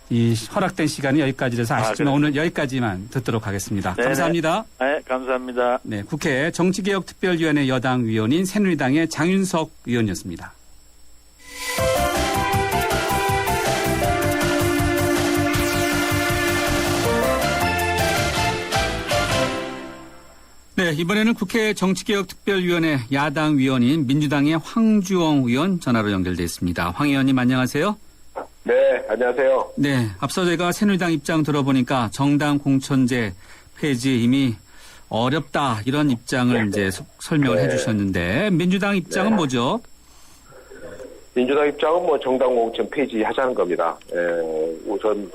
이 허락된 시간이 여기까지라서 아쉽지만 오늘 여기까지만 듣도록 하겠습니다. 네네. 감사합니다. 네, 감사합니다. 네, 국회 정치개혁특별위원회 여당 위원인 새누리당의 장윤석 의원이었습니다. 네, 이번에는 국회 정치개혁특별위원회 야당 위원인 민주당의 황주영 의원 전화로 연결돼 있습니다. 황 의원님 안녕하세요. 네, 안녕하세요. 네, 앞서 제가 새누리당 입장 들어보니까 정당 공천제 폐지 이미 어렵다 이런 입장을 이제 설명을 해주셨는데 민주당 입장은 뭐죠? 민주당 입장은 뭐 정당 공천 폐지하자는 겁니다. 우선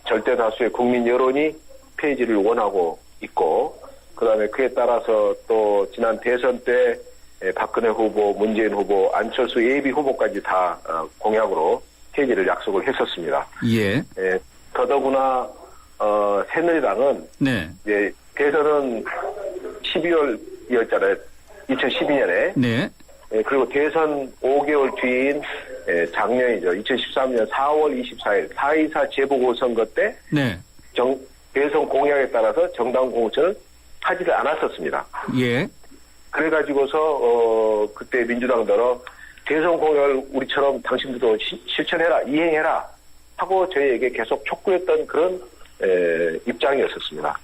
절대 다수의 국민 여론이 폐지를 원하고 있고 그다음에 그에 따라서 또 지난 대선 때 박근혜 후보, 문재인 후보, 안철수 예비 후보까지 다 공약으로 폐지를 약속을 했었습니다. 예. 더더구나 새누리당은 네. 이제 대선은 12월이었잖아요. 2012년에. 네. 그리고 대선 5개월 뒤인 작년이죠. 2013년 4월 24일 4.24 재보궐선거 때 네. 대선 공약에 따라서 정당 공천을 하지를 않았었습니다. 예. 그래가지고서 그때 민주당들은 대선 공약을 우리처럼 당신들도 실천해라, 이행해라 하고 저희에게 계속 촉구했던 그런 입장이었었습니다.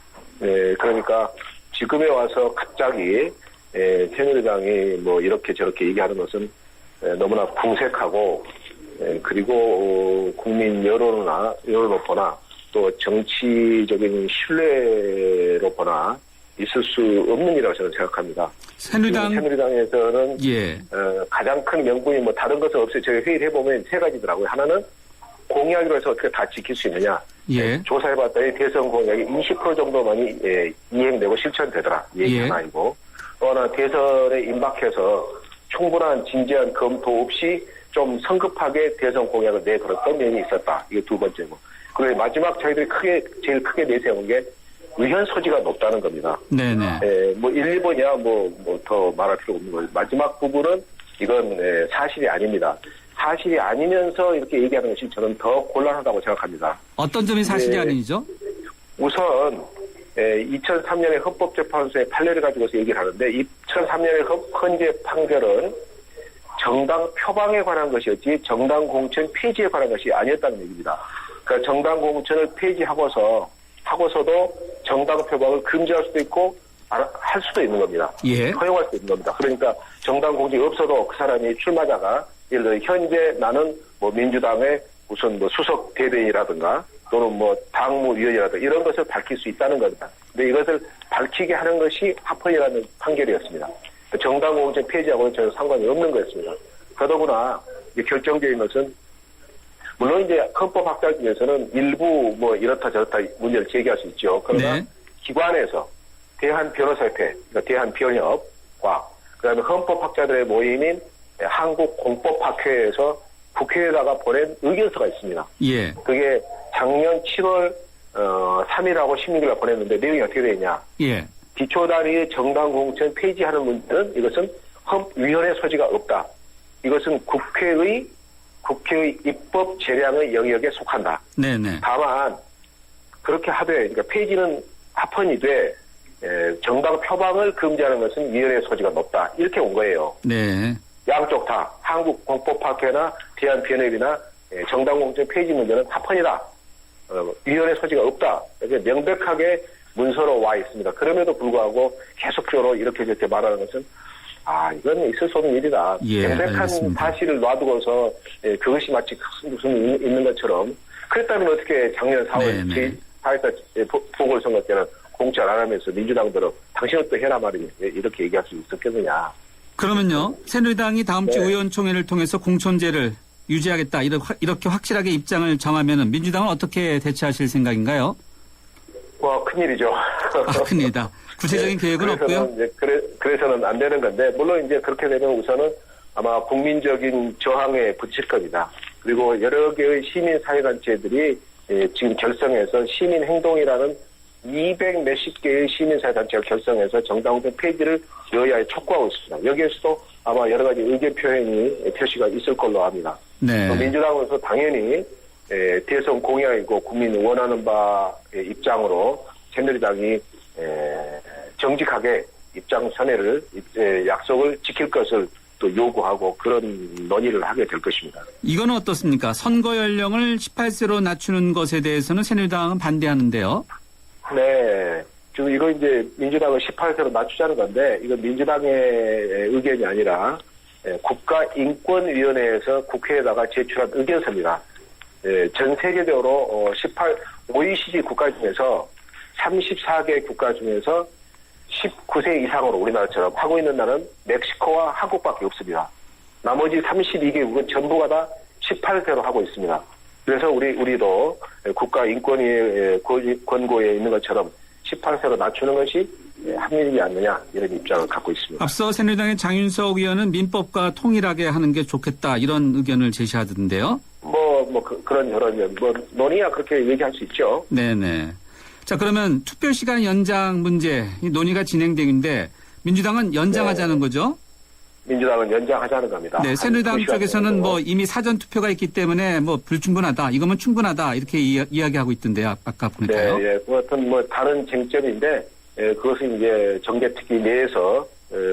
그러니까 지금에 와서 갑자기 새누리당이 뭐 이렇게 저렇게 얘기하는 것은 너무나 궁색하고 그리고 국민 여론을 보나 또 정치적인 신뢰로 보나 있을 수 없는 일이라고 저는 생각합니다. 새누리당에서는 가장 큰 명분이 뭐 다른 것은 없어요. 저희 회의를 해보면 세 가지더라고요. 하나는 공약으로 해서 어떻게 다 지킬 수 있느냐. 조사해봤더니 대선 공약이 20% 정도만이 이행되고 실천되더라. 얘기 하나이고. 또 하나 대선에 임박해서 충분한 진지한 검토 없이 좀 성급하게 대선 공약을 내걸었던 면이 있었다. 이게 두 번째고. 그리고 마지막 저희들이 제일 크게 내세운 게 의견 소지가 높다는 겁니다. 네네. 뭐 1, 2번이야 뭐 더 말할 필요 없는 거예요. 마지막 부분은 이건 사실이 아닙니다. 사실이 아니면서 이렇게 얘기하는 것이 저는 더 곤란하다고 생각합니다. 어떤 점이 사실이 아니죠? 우선 2003년에 헌법재판소의 판례를 가지고서 얘기를 하는데 2003년의 헌재 판결은 정당 표방에 관한 것이었지 정당 공천 폐지에 관한 것이 아니었다는 얘기입니다. 그러니까 정당 공천을 폐지하고서도 정당 표방을 금지할 수도 있고 할 수도 있는 겁니다. 예. 허용할 수 있는 겁니다. 그러니까 정당 공직이 없어도 그 사람이 출마자가 예를 들어 현재 나는 뭐 민주당의 무슨 뭐 수석 대변이라든가 또는 뭐 당무위원이라든가 이런 것을 밝힐 수 있다는 겁니다. 근데 이것을 밝히게 하는 것이 합헌이라는 판결이었습니다. 정당 공천 폐지하고는 전혀 상관이 없는 거였습니다. 더더구나 결정적인 것은 물론 이제 헌법학자 중에서는 일부 뭐 이렇다 저렇다 문제를 제기할 수 있죠. 그러나 기관에서 대한변호사협회, 그러니까 대한변협과 그다음에 헌법학자들의 모임인 한국공법학회에서 국회에다가 보낸 의견서가 있습니다. 예. 그게 작년 7월 3일하고 16일에 보냈는데 내용이 어떻게 되어 있냐? 예. 기초단위의 정당 공천 폐지하는 문제는 이것은 헌위원회 소지가 없다. 이것은 국회의 입법 재량의 영역에 속한다. 네네. 다만 그렇게 하되 그러니까 폐지는 합헌이 돼 정당 표방을 금지하는 것은 위원회 소지가 높다. 이렇게 온 거예요. 네. 양쪽 다 한국공법학회나 대한변협이나 정당 공천 폐지 문제는 합헌이다. 위원회 소지가 없다. 이렇게 명백하게 문서로 와 있습니다. 그럼에도 불구하고 계속적으로 이렇게 저렇게 말하는 것은 이건 있을 수 없는 일이다. 예, 명백한 알겠습니다. 사실을 놔두고서 그것이 마치 무슨 있는 것처럼 그랬다면 어떻게 작년 4월 4.14 보궐선거 때는 공천 안 하면서 민주당들은 당신은 또 해라 말이니 이렇게 얘기할 수 있었겠느냐. 그러면요. 새누리당이 다음 주 의원총회를 통해서 공천제를 유지하겠다 이렇게 확실하게 입장을 정하면 민주당은 어떻게 대처하실 생각인가요? 큰일이죠. 큰일이다. 구체적인 계획은 없고요? 그래서는 안 되는 건데, 물론 이제 그렇게 되면 우선은 아마 국민적인 저항에 붙일 겁니다. 그리고 여러 개의 시민사회단체들이 지금 결성해서 시민행동이라는 200 몇십 개의 시민사회단체가 결성해서 정당공천 폐지를 여야에 촉구하고 있습니다. 여기에서도 아마 여러 가지 의견 표시가 있을 걸로 압니다. 네. 민주당으로서 당연히 대선 공약이고 국민이 원하는 바의 입장으로 새누리당이 정직하게 입장 선회를 약속을 지킬 것을 또 요구하고 그런 논의를 하게 될 것입니다. 이건 어떻습니까? 선거 연령을 18세로 낮추는 것에 대해서는 새누리당은 반대하는데요. 네. 지금 이거 이제 민주당을 18세로 낮추자는 건데 이건 민주당의 의견이 아니라 국가인권위원회에서 국회에다가 제출한 의견서입니다. 전 세계적으로 OECD 국가 중에서 34개 국가 중에서 19세 이상으로 우리나라처럼 하고 있는 나라는 멕시코와 한국밖에 없습니다. 나머지 32개국은 전부가 다 18세로 하고 있습니다. 그래서 우리도 국가인권위의 권고에 있는 것처럼 18세로 낮추는 것이 합리적이지 않느냐 이런 입장을 갖고 있습니다. 앞서 새누리당의 장윤석 의원은 민법과 통일하게 하는 게 좋겠다 이런 의견을 제시하던데요. 그런 여러 논의야 그렇게 얘기할 수 있죠. 네네. 자 그러면 투표 시간 연장 문제 이 논의가 진행되는데 민주당은 연장하자는 거죠? 민주당은 연장하자는 겁니다. 네, 새누리당 쪽에서는 이미 사전 투표가 있기 때문에 불충분하다. 이거면 충분하다. 이렇게 이야기하고 있던데요. 아까 보니까요. 네, 그것은 다른 쟁점인데 그것은 이제 정개특위 내에서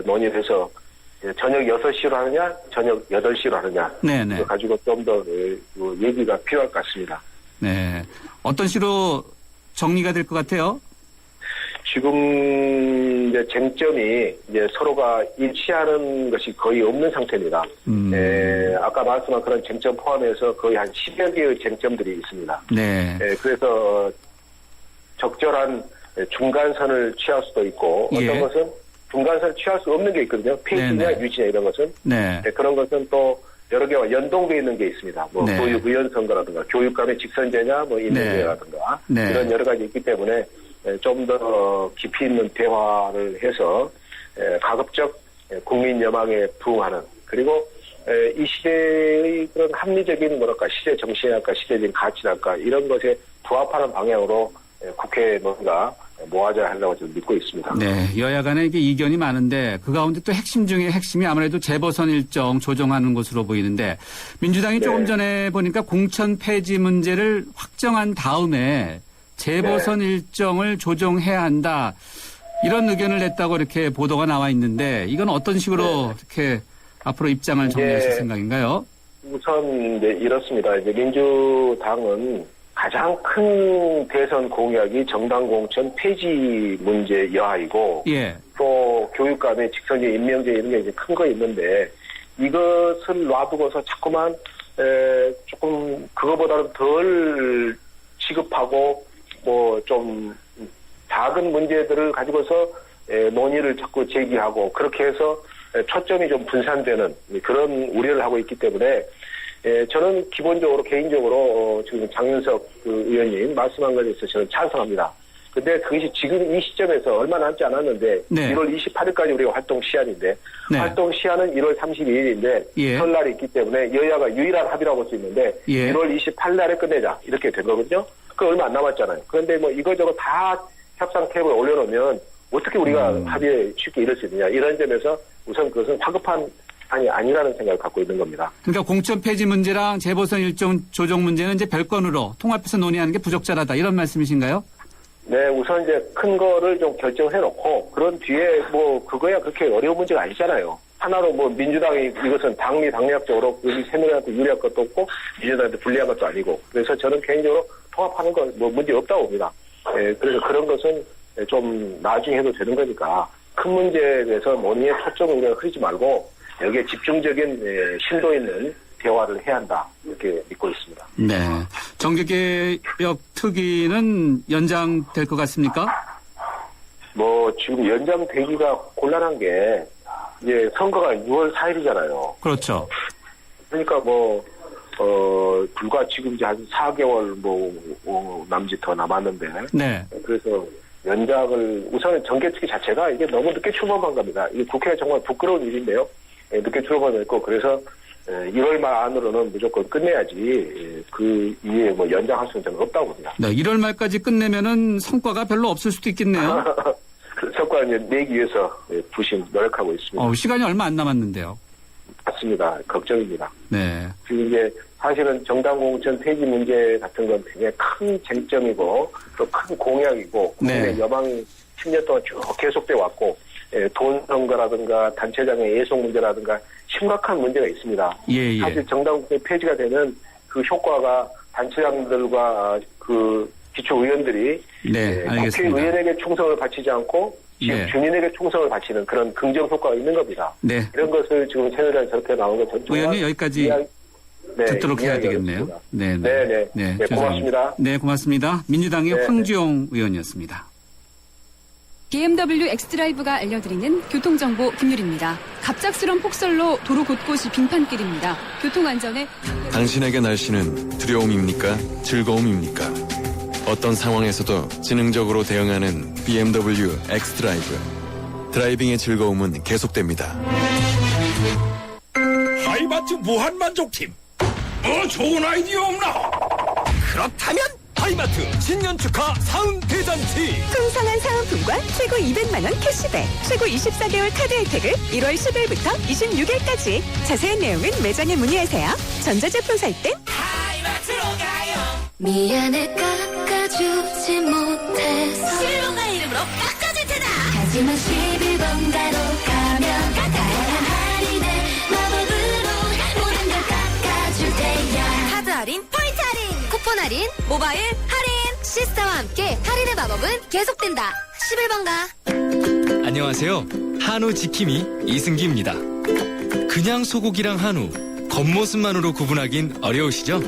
논의를 해서 저녁 6시로 하느냐, 저녁 8시로 하느냐. 네네. 그거 가지고 좀 더 얘기가 필요할 것 같습니다. 네. 어떤 식으로 정리가 될 것 같아요? 지금 이제 쟁점이 이제 서로가 일치하는 것이 거의 없는 상태입니다. 아까 말씀한 그런 쟁점 포함해서 거의 한 10여 개의 쟁점들이 있습니다. 네. 그래서 적절한 중간선을 취할 수도 있고 어떤 것은 중간선을 취할 수 없는 게 있거든요. 폐지냐 유지냐 이런 것은. 그런 것은 또 여러 개와 연동되어 있는 게 있습니다. 교육의원 선거라든가 교육감의 직선제냐 임명제라든가 이런 여러 가지 있기 때문에 좀 더 깊이 있는 대화를 해서 가급적 국민 여망에 부응하는 그리고 이 시대의 그런 합리적인 시대 정신이랄까 시대적인 가치랄까 이런 것에 부합하는 방향으로 국회 논의가 모아져야 한다고 저는 믿고 있습니다. 네, 여야 간에 이게 이견이 많은데 그 가운데 또 핵심 중에 핵심이 아무래도 재보선 일정 조정하는 것으로 보이는데 민주당이 조금 전에 보니까 공천 폐지 문제를 확정한 다음에 재보선 일정을 조정해야 한다. 이런 의견을 냈다고 이렇게 보도가 나와 있는데 이건 어떤 식으로 이렇게 앞으로 입장을 정리하실 생각인가요? 우선 이렇습니다. 이제 민주당은 가장 큰 대선 공약이 정당 공천 폐지 문제 여하이고 또 교육감의 직선제 임명제 이런 게 이제 큰 거 있는데 이것을 놔두고서 자꾸만 조금 그거보다는 덜 취급하고 좀 작은 문제들을 가지고서 논의를 자꾸 제기하고 그렇게 해서 초점이 좀 분산되는 그런 우려를 하고 있기 때문에 저는 기본적으로 개인적으로 지금 장윤석 의원님 말씀한 것에 있어서 저는 찬성합니다. 근데 그것이 지금 이 시점에서 얼마 남지 않았는데 1월 28일까지 우리가 활동 시한인데 활동 시한은 1월 32일인데 설날이 있기 때문에 여야가 유일한 합의라고 볼 수 있는데 1월 28일 날에 끝내자 이렇게 된 거거든요. 그 얼마 안 남았잖아요. 그런데 이거저거 다 협상 테이블에 올려놓으면 어떻게 우리가 합의에 쉽게 이룰 수 있느냐 이런 점에서 우선 그것은 다급한 사안이 아니라는 생각을 갖고 있는 겁니다. 그러니까 공천 폐지 문제랑 재보선 일정 조정 문제는 이제 별건으로 통합해서 논의하는 게 부적절하다 이런 말씀이신가요? 네, 우선 이제 큰 거를 좀 결정해놓고 그런 뒤에 그거야 그렇게 어려운 문제가 아니잖아요. 하나로 민주당이 이것은 당리학적으로 우리 새누리한테 유리할 것도 없고 민주당한테 불리한 것도 아니고 그래서 저는 개인적으로 통합하는 건 문제 없다고 봅니다. 그래서 그런 것은 좀 나중에 해도 되는 거니까 큰 문제에 대해서 논의의 초점을 우리가 흐리지 말고 여기에 집중적인 심도 있는 대화를 해야 한다 이렇게 믿고 있습니다. 네, 정계개혁 특위는 연장될 것 같습니까? 지금 연장되기가 곤란한 게 이제 선거가 6월 4일이잖아요. 그렇죠. 그러니까 불과 지금 이제 한 4개월 남짓 더 남았는데. 네. 그래서 연장을 우선은 정계특위 자체가 이게 너무 늦게 출범한 겁니다. 이게 국회가 정말 부끄러운 일인데요. 늦게 출범했고 그래서 1월 말 안으로는 무조건 끝내야지 그 이후에 연장할 수는 저는 없다고 봅니다. 네, 1월 말까지 끝내면은 성과가 별로 없을 수도 있겠네요. 성과 이제 내기 위해서 부심 노력하고 있습니다. 시간이 얼마 안 남았는데요. 맞습니다. 걱정입니다. 네. 지금 이제 사실은 정당 공천 폐지 문제 같은 건 굉장히 큰 쟁점이고 또 큰 공약이고 국민의 여망이 10년 동안 쭉 계속돼 왔고 돈 선거라든가 단체장의 예속 문제라든가 심각한 문제가 있습니다. 사실 정당 공천 폐지가 되는 그 효과가 단체장들과 그 기초의원들이 국회의원에게 충성을 바치지 않고 주민에게 충성을 바치는 그런 긍정 효과가 있는 겁니다. 네. 이런 것을 지금 새누리당이 저렇게 나온 것 전 의원님 여기까지 듣도록 해야 되겠네요. 네, 고맙습니다. 네, 고맙습니다. 민주당의 황주영 의원이었습니다. BMW 엑스드라이브가 알려드리는 교통정보 김유리입니다. 갑작스런 폭설로 도로 곳곳이 빙판길입니다. 교통안전에 당신에게 날씨는 두려움입니까? 즐거움입니까? 어떤 상황에서도 지능적으로 대응하는 BMW 엑스드라이브. 드라이빙의 즐거움은 계속됩니다. 하이마트 무한만족팀. 좋은 아이디어 없나? 그렇다면 하이마트 신년 축하 사은 대잔치. 풍성한 사은품과 최고 200만 원 캐시백, 최고 24개월 카드 혜택을 1월 10일부터 26일까지. 자세한 내용은 매장에 문의하세요. 전자제품 살 땐 하이마트로 가요. 미안해 깎아주지 못해서 실로가 이름으로 깎아줄 테다. 하지만 11번가로 가면 다양한 할인에 마법으로 모든 걸 깎아줄 테야. 카드 할인, 포인트 할인, 쿠폰 할인, 모바일 할인. 시스타와 함께 할인의 마법은 계속된다. 11번가. 안녕하세요. 한우 지킴이 이승기입니다. 그냥 소고기랑 한우, 겉모습만으로 구분하긴 어려우시죠?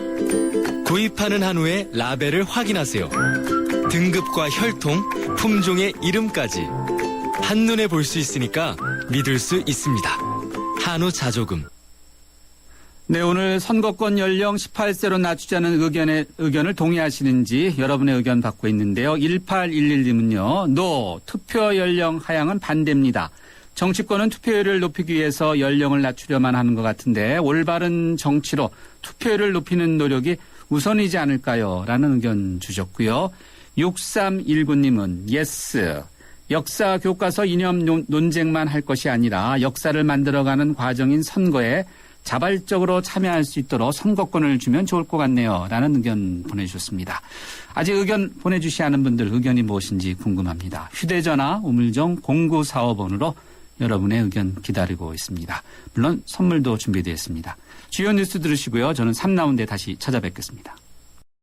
구입하는 한우의 라벨을 확인하세요. 등급과 혈통, 품종의 이름까지 한눈에 볼 수 있으니까 믿을 수 있습니다. 한우 자조금. 네, 오늘 선거권 연령 18세로 낮추자는 의견을 동의하시는지 여러분의 의견 받고 있는데요. 1811님은요. 투표 연령 하향은 반대입니다. 정치권은 투표율을 높이기 위해서 연령을 낮추려만 하는 것 같은데 올바른 정치로 투표율을 높이는 노력이 우선이지 않을까요? 라는 의견 주셨고요. 6319님은 예스. 역사 교과서 이념 논쟁만 할 것이 아니라 역사를 만들어가는 과정인 선거에 자발적으로 참여할 수 있도록 선거권을 주면 좋을 것 같네요. 라는 의견 보내주셨습니다. 아직 의견 보내주시 않은 분들 의견이 무엇인지 궁금합니다. 휴대전화 우물정 0945번으로 여러분의 의견 기다리고 있습니다. 물론 선물도 준비되어 있습니다. 주요 뉴스 들으시고요. 저는 3라운드에 다시 찾아뵙겠습니다.